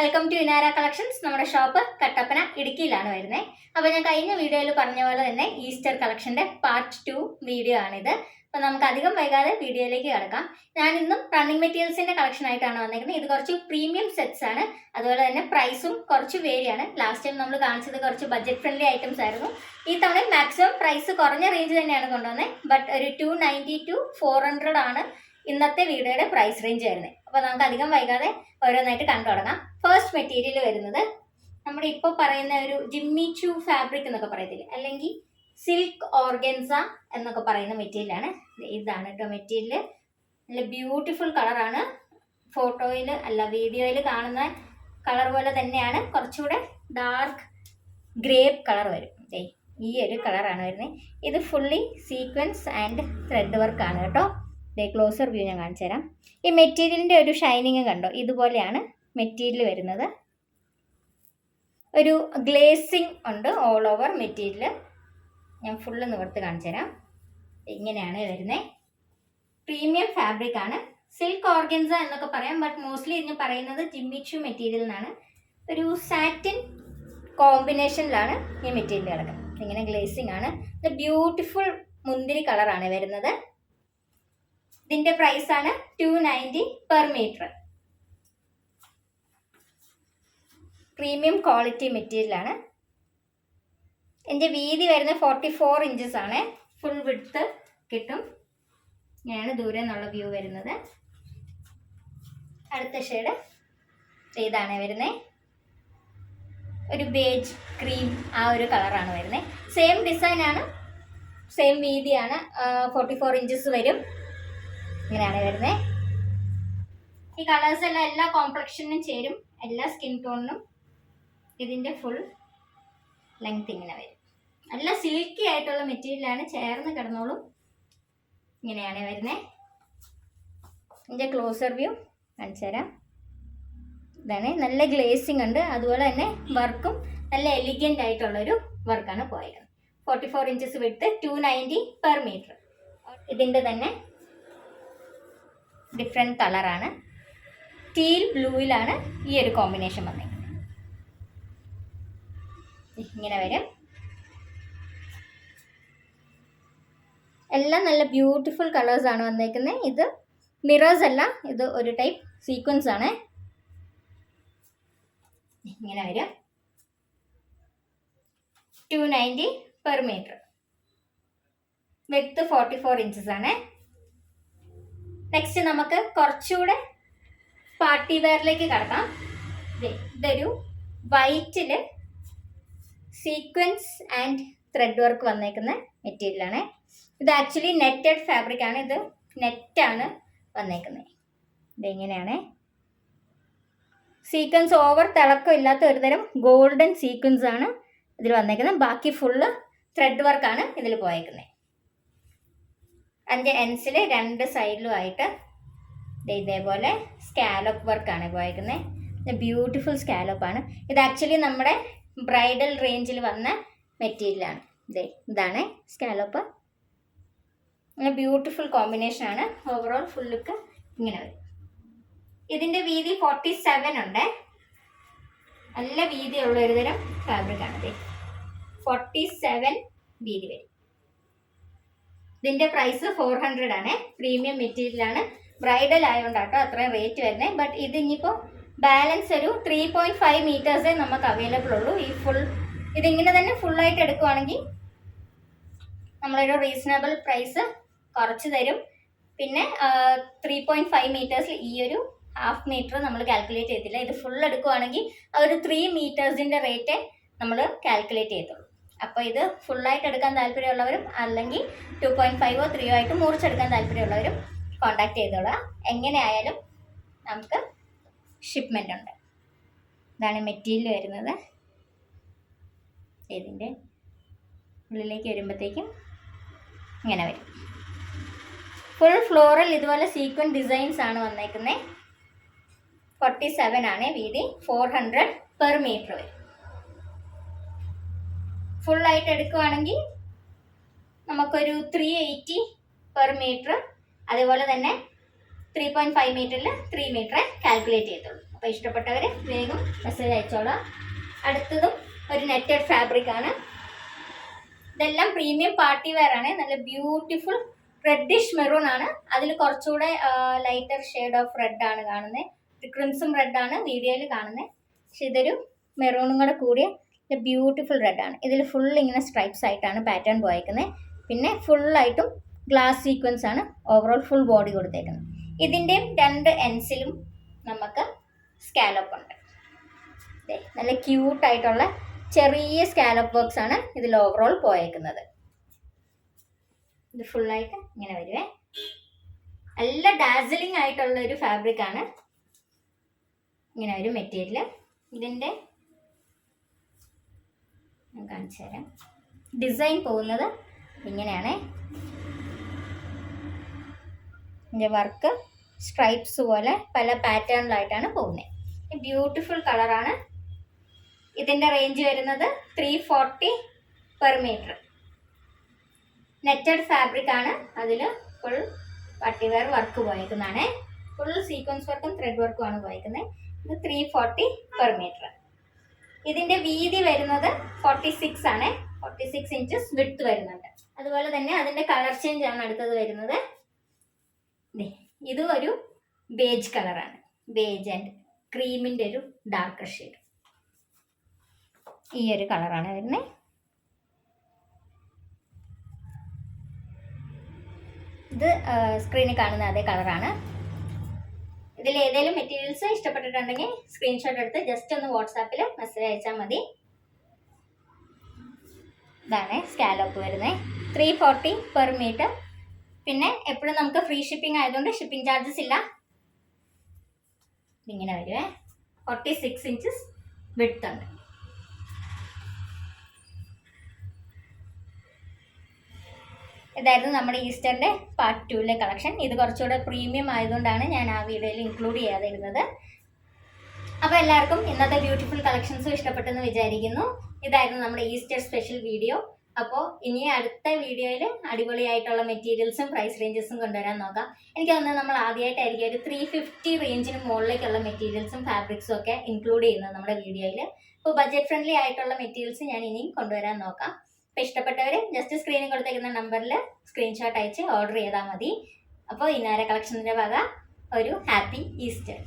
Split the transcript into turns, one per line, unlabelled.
Welcome to Inara collections. നമ്മുടെ shop Kattappana ഇടുക്കിയിലാണ് വരുന്നത്. അപ്പോൾ ഞാൻ കഴിഞ്ഞ വീഡിയോയിൽ പറഞ്ഞ പോലെ തന്നെ ഈസ്റ്റർ കളക്ഷൻ്റെ പാർട്ട് 2 വീഡിയോ ആണിത്. അപ്പോൾ നമുക്ക് അധികം വൈകാതെ വീഡിയോയിലേക്ക് കിടക്കാം. ഞാൻ ഇന്നും റണ്ണിങ് മെറ്റീരിയൽസിൻ്റെ കളക്ഷൻ ആയിട്ടാണ് വന്നിരിക്കുന്നത്. ഇത് കുറച്ച് പ്രീമിയം സെറ്റ്സ് ആണ്, അതുപോലെ തന്നെ പ്രൈസും കുറച്ച് വേരിയാണ്. ലാസ്റ്റ് ടൈം നമ്മൾ കാണിച്ചത് കുറച്ച് ബഡ്ജറ്റ് ഫ്രണ്ട്ലി ഐറ്റംസ് ആയിരുന്നു. ഈ തവണ മാക്സിമം പ്രൈസ് കുറഞ്ഞ റേഞ്ച് തന്നെയാണ് കൊണ്ടുവന്നത്. ബട്ട് ഒരു 290 to 400 ആണ് ഇന്നത്തെ വീഡിയോയുടെ പ്രൈസ് റേഞ്ച് വരുന്നത്. അപ്പോൾ നമുക്ക് അധികം വൈകാതെ ഓരോന്നായിട്ട് കണ്ടു തുടങ്ങാം. ഫസ്റ്റ് മെറ്റീരിയൽ വരുന്നത് നമ്മുടെ ഇപ്പോൾ പറയുന്ന ഒരു ജിമ്മി ചൂ ഫാബ്രിക് എന്നൊക്കെ പറയത്തില്ല, അല്ലെങ്കിൽ സിൽക്ക് ഓർഗൻസ എന്നൊക്കെ പറയുന്ന മെറ്റീരിയലാണ്. ഇതാണ് കേട്ടോ മെറ്റീരിയൽ. നല്ല ബ്യൂട്ടിഫുൾ കളറാണ്. ഫോട്ടോയിൽ അല്ല വീഡിയോയിൽ കാണുന്ന കളർ പോലെ തന്നെയാണ്, കുറച്ചുകൂടെ ഡാർക്ക് ഗ്രേപ്പ് കളർ വരും. ഈ ഒരു കളറാണ് വരുന്നത്. ഇത് ഫുള്ളി സീക്വൻസ് ആൻഡ് ത്രെഡ് വർക്കാണ് കേട്ടോ. ക്ലോസർ വ്യൂ ഞാൻ കാണിച്ചു തരാം. ഈ മെറ്റീരിയലിൻ്റെ ഒരു ഷൈനിങ് കണ്ടോ, ഇതുപോലെയാണ് മെറ്റീരിയൽ വരുന്നത്. ഒരു ഗ്ലേസിങ് ഉണ്ട് ഓൾ ഓവർ മെറ്റീരിയൽ. ഞാൻ ഫുള്ള് നിവർത്ത് കാണിച്ചു തരാം. ഇങ്ങനെയാണ് വരുന്നത്. പ്രീമിയം ഫാബ്രിക് ആണ്. സിൽക്ക് ഓർഗൻസ എന്നൊക്കെ പറയാം, ബട്ട് മോസ്റ്റ്ലി ഇതിന് പറയുന്നത് ജിമ്മി ചൂ മെറ്റീരിയൽ എന്നാണ്. ഒരു സാറ്റിൻ കോമ്പിനേഷനിലാണ് ഈ മെറ്റീരിയൽ കിടക്കുന്നത്. ഇങ്ങനെ ഗ്ലേസിങ് ആണ്. ഇത് ബ്യൂട്ടിഫുൾ മുന്തിരി കളറാണ് വരുന്നത്. ഇതിന്റെ പ്രൈസ് ആണ് 290 per metre. Premium quality material ആണ്. ഇതിന്റെ വീതി വരുന്നത് 44 ഇഞ്ചസ് ആണ്. ഫുൾ വിഡ്ത്ത് കിട്ടും. ഇങ്ങനെയാണ് ദൂരെ നിന്നുള്ള വ്യൂ വരുന്നത്. അടുത്ത ഷെയ്ഡ് ഇതാണ് വരുന്നത്. ഒരു ബേജ് ക്രീം ആ ഒരു കളറാണ് വരുന്നത്. സെയിം ഡിസൈൻ ആണ്, സെയിം വീതിയാണ്. 44 ഇഞ്ചസ് വരും. ഇങ്ങനെയാണ് വരുന്നത്. ഈ കളേഴ്സ് എല്ലാം എല്ലാ കോംപ്ലക്ഷനും ചേരും, എല്ലാ സ്കിൻ ടോണിനും. ഇതിൻ്റെ ഫുൾ ലെങ്ത് ഇങ്ങനെ വരും. നല്ല സിൽക്കി ആയിട്ടുള്ള മെറ്റീരിയലാണ്, ചേർന്ന് കിടന്നോളും. ഇങ്ങനെയാണ് വരുന്നത്. ഇതിൻ്റെ ക്ലോസർ വ്യൂ കാണിച്ചു തരാം. ഇതാണ്. നല്ല ഗ്ലേസിങ് ഉണ്ട്, അതുപോലെ തന്നെ വർക്കും നല്ല എലിഗൻ്റ് ആയിട്ടുള്ളൊരു വർക്കാണ് പോയത്. 44 ഇഞ്ചസ് വിട്ട് 290 പെർ മീറ്റർ. ഇതിൻ്റെ തന്നെ ഡിഫറെൻറ്റ് കളറാണ്. ടീൽ ബ്ലൂയിലാണ് ഈ ഒരു കോമ്പിനേഷൻ വന്നേക്കുന്നത്. ഇങ്ങനെ വരും. എല്ലാം നല്ല ബ്യൂട്ടിഫുൾ കളേഴ്സാണ് വന്നേക്കുന്നത്. ഇത് മിറേഴ്സ് അല്ല, ഇത് ഒരു ടൈപ്പ് സീക്വൻസ് ആണ്. ഇങ്ങനെ വരും. 290 പെർ മീറ്റർ. വിഡ്ത്ത് 44 ഇഞ്ചസ് ആണ്. നെക്സ്റ്റ് നമുക്ക് കുറച്ചുകൂടെ പാർട്ടി വെയറിലേക്ക് കടക്കാം. ഇതൊരു വൈറ്റിൽ സീക്വൻസ് ആൻഡ് ത്രെഡ് വർക്ക് വന്നേക്കുന്ന മെറ്റീരിയലാണ്. ഇത് ആക്ച്വലി നെറ്റഡ് ഫാബ്രിക് ആണ്. ഇത് നെറ്റാണ് വന്നേക്കുന്നത്. ഇതെങ്ങനെയാണ് സീക്വൻസ് ഓവർ തിളക്കം ഇല്ലാത്ത ഒരുതരം ഗോൾഡൻ സീക്വൻസ് ആണ് ഇതിൽ വന്നേക്കുന്നത്. ബാക്കി ഫുള്ള് ത്രെഡ് വർക്കാണ് ഇതിൽ പോയേക്കുന്നത്. അതിൻ്റെ എൻസിൽ രണ്ട് സൈഡിലും ആയിട്ട് ഇതേപോലെ സ്കാലപ്പ് വർക്കാണ് പോയേക്കുന്നത്. ബ്യൂട്ടിഫുൾ സ്കാലപ്പാണ്. ഇത് ആക്ച്വലി നമ്മുടെ ബ്രൈഡൽ റേഞ്ചിൽ വന്ന മെറ്റീരിയലാണ്. ഇതാണ് സ്കാലപ്പ്. ബ്യൂട്ടിഫുൾ കോമ്പിനേഷനാണ്. ഓവറോൾ ഫുൾ ലുക്ക് ഇങ്ങനെ വരും. ഇതിൻ്റെ വീതി 47 ഉണ്ട്. നല്ല വീതിയുള്ള ഒരു തരം ഫാബ്രിക്കാണ്. 47 വീതി വരും. ഇതിൻ്റെ പ്രൈസ് 400 ആണ്. പ്രീമിയം മെറ്റീരിയലാണ്. ബ്രൈഡൽ ആയതുകൊണ്ടാട്ടോ അത്രയും റേറ്റ് വരുന്നത്. ബട്ട് ഇത് ഇനിയിപ്പോൾ ബാലൻസ് ഒരു 3.5 മീറ്റേഴ്സേ നമുക്ക് അവൈലബിൾ ഉള്ളൂ. ഈ ഫുൾ ഇതിങ്ങനെ തന്നെ ഫുള്ളായിട്ട് എടുക്കുവാണെങ്കിൽ നമ്മളൊരു റീസണബിൾ പ്രൈസ് കുറച്ച് തരും. പിന്നെ 3.5 മീറ്റേഴ്സിൽ ഈ ഒരു ഹാഫ് മീറ്റർ നമ്മൾ കാൽക്കുലേറ്റ് ചെയ്തില്ല. ഇത് ഫുൾ എടുക്കുവാണെങ്കിൽ ആ ഒരു 3 മീറ്റേഴ്സിൻ്റെ റേറ്റ് നമ്മൾ കാൽക്കുലേറ്റ് ചെയ്തോളൂ. അപ്പോൾ ഇത് ഫുള്ളായിട്ട് എടുക്കാൻ താല്പര്യമുള്ളവരും അല്ലെങ്കിൽ 2.5 or 3 ആയിട്ട് മുറിച്ചെടുക്കാൻ താല്പര്യമുള്ളവരും കോൺടാക്ട് ചെയ്തോളാം. എങ്ങനെ ആയാലും നമുക്ക് ഷിപ്മെൻ്റ് ഉണ്ട്. ഇതാണ് മെറ്റീരിയൽ വരുന്നത്. ഇതിൻ്റെ ഉള്ളിലേക്ക് വരുമ്പോഴത്തേക്കും ഇങ്ങനെ വരും. ഫുൾ ഫ്ലോറൽ ഇതുപോലെ സീക്വൻ ഡിസൈൻസ് ആണ് വന്നേക്കുന്നത്. 47 ആണ് വീതി. 400 പെർ മീറ്റർ വരും. ഫുള്ളായിട്ട് എടുക്കുകയാണെങ്കിൽ നമുക്കൊരു 380 പെർ മീറ്റർ. അതുപോലെ തന്നെ 3.5 മീറ്ററിൽ 3 മീറ്റർ കാൽക്കുലേറ്റ് ചെയ്തോളൂ. അപ്പോൾ ഇഷ്ടപ്പെട്ടവർ വേഗം മെസ്സേജ് അയച്ചോളാം. അടുത്തതും ഒരു നെറ്റഡ് ഫാബ്രിക് ആണ്. ഇതെല്ലാം പ്രീമിയം പാർട്ടി വെയർ ആണ്. നല്ല ബ്യൂട്ടിഫുൾ റെഡിഷ് മെറൂൺ ആണ്. അതിൽ കുറച്ചുകൂടെ ലൈറ്റർ ഷെയ്ഡ് ഓഫ് റെഡ് ആണ് കാണുന്നത്. ഇത് ക്രിംസൺ റെഡ് ആണ് വീഡിയോയിൽ കാണുന്നത്. പക്ഷെ ഇതൊരു മെറൂണും കൂടെ കൂടിയ ബ്യൂട്ടിഫുൾ റെഡ് ആണ്. ഇതിൽ ഫുൾ ഇങ്ങനെ സ്ട്രൈപ്സ് ആയിട്ടാണ് പാറ്റേൺ പോയേക്കുന്നത്. പിന്നെ ഫുള്ളായിട്ടും ഗ്ലാസ് സീക്വൻസ് ആണ് ഓവറോൾ ഫുൾ ബോഡി കൊടുത്തേക്കുന്നത്. ഇതിൻ്റെയും 2 എൻഡ്സിലും നമുക്ക് സ്കാലപ്പ് ഉണ്ട്. നല്ല ക്യൂട്ടായിട്ടുള്ള ചെറിയ സ്കാലപ്പ് വർക്ക്സ് ആണ് ഇതിൽ ഓവറോൾ പോയേക്കുന്നത്. ഇത് ഫുള്ളായിട്ട് ഇങ്ങനെ വരുവേ. നല്ല ഡാസിലിംഗ് ആയിട്ടുള്ള ഒരു ഫാബ്രിക് ആണ്. ഇങ്ങനെ ഒരു മെറ്റീരിയൽ. ഇതിൻ്റെ ഞാൻ കാണിച്ചു തരാം. ഡിസൈൻ പോകുന്നത് ഇങ്ങനെയാണ്. ഇതിൻ്റെ വർക്ക് സ്ട്രൈപ്സ് പോലെ പല പാറ്റേണിലായിട്ടാണ് പോകുന്നത്. ബ്യൂട്ടിഫുൾ കളറാണ്. ഇതിൻ്റെ റേഞ്ച് വരുന്നത് 340 പെർ മീറ്റർ. നെറ്റഡ് ഫാബ്രിക് ആണ്. അതിൽ ഫുൾ പട്ടിവെയർ വർക്ക് പോയേക്കുന്നതാണ്. ഫുൾ സീക്വൻസ് വർക്കും ത്രെഡ് വർക്കും ആണ് പോയേക്കുന്നത്. ഇത് 340 പെർ മീറ്റർ. ഇതിൻ്റെ വീതി വരുന്നത് 46 ആണ്. 46 ഇഞ്ചസ് വിഡ്ത്ത് വരുന്നുണ്ട്. അതുപോലെ തന്നെ അതിൻ്റെ കളർ ചേഞ്ച് ആണ് അടുത്തത് വരുന്നത്. ഇതും ഒരു ബേജ് കളറാണ്. ബേജ് ആൻഡ് ക്രീമിൻ്റെ ഒരു ഡാർക്കർ ഷെയ്ഡ്. ഈ ഒരു കളറാണ് വരുന്നത്. ഇത് സ്ക്രീനിൽ കാണുന്ന അതേ കളറാണ്. ഇതിൽ ഏതെങ്കിലും മെറ്റീരിയൽസ് ഇഷ്ടപ്പെട്ടിട്ടുണ്ടെങ്കിൽ സ്ക്രീൻഷോട്ട് എടുത്ത് ജസ്റ്റ് ഒന്ന് വാട്സാപ്പിൽ മെസ്സേജ് അയച്ചാൽ മതി. ഇതാണ് സ്കാലപ്പ് വരുന്നത്. 340 പെർ മീറ്റർ. പിന്നെ എപ്പോഴും നമുക്ക് ഫ്രീ ഷിപ്പിംഗ് ആയതുകൊണ്ട് ഷിപ്പിംഗ് ചാർജസ് ഇല്ല. ഇങ്ങനെ വരുവേ. 46 ഇഞ്ചസ് വിഡ്ത്ത് ഉണ്ട്. ഇതായിരുന്നു നമ്മുടെ ഈസ്റ്ററിൻ്റെ പാർട്ട് 2ലെ കളക്ഷൻ. ഇത് കുറച്ചുകൂടെ പ്രീമിയം ആയതുകൊണ്ടാണ് ഞാൻ ആ വീഡിയോയിൽ ഇൻക്ലൂഡ് ചെയ്യാതിരുന്നത്. അപ്പോൾ എല്ലാവർക്കും ഇന്നത്തെ ബ്യൂട്ടിഫുൾ കളക്ഷൻസും ഇഷ്ടപ്പെട്ടെന്ന് വിചാരിക്കുന്നു. ഇതായിരുന്നു നമ്മുടെ ഈസ്റ്റർ സ്പെഷ്യൽ വീഡിയോ. അപ്പോൾ ഇനി അടുത്ത വീഡിയോയിൽ അടിപൊളിയായിട്ടുള്ള മെറ്റീരിയൽസും പ്രൈസ് റേഞ്ചസും കൊണ്ടുവരാൻ നോക്കാം. എനിക്ക് തോന്നുന്നത് നമ്മൾ ആദ്യമായിട്ടായിരിക്കും ഒരു 350 റേഞ്ചിന് മുകളിലേക്കുള്ള മെറ്റീരിയൽസും ഫാബ്രിക്സും ഒക്കെ ഇൻക്ലൂഡ് ചെയ്യുന്നത് നമ്മുടെ വീഡിയോയിൽ. അപ്പോൾ ബഡ്ജറ്റ് ഫ്രണ്ട്ലി ആയിട്ടുള്ള മെറ്റീരിയൽസ് ഞാൻ ഇനിയും കൊണ്ടുവരാൻ നോക്കാം. അപ്പോൾ ഇഷ്ടപ്പെട്ടവർ ജസ്റ്റ് സ്ക്രീനിൽ കൊടുത്തേക്കുന്ന നമ്പറിൽ സ്ക്രീൻഷോട്ട് അയച്ച് ഓർഡർ ചെയ്താൽ മതി. അപ്പോൾ ഇന്നാരെ കളക്ഷൻ്റെ വക ഒരു ഹാപ്പി ഈസ്റ്റർ.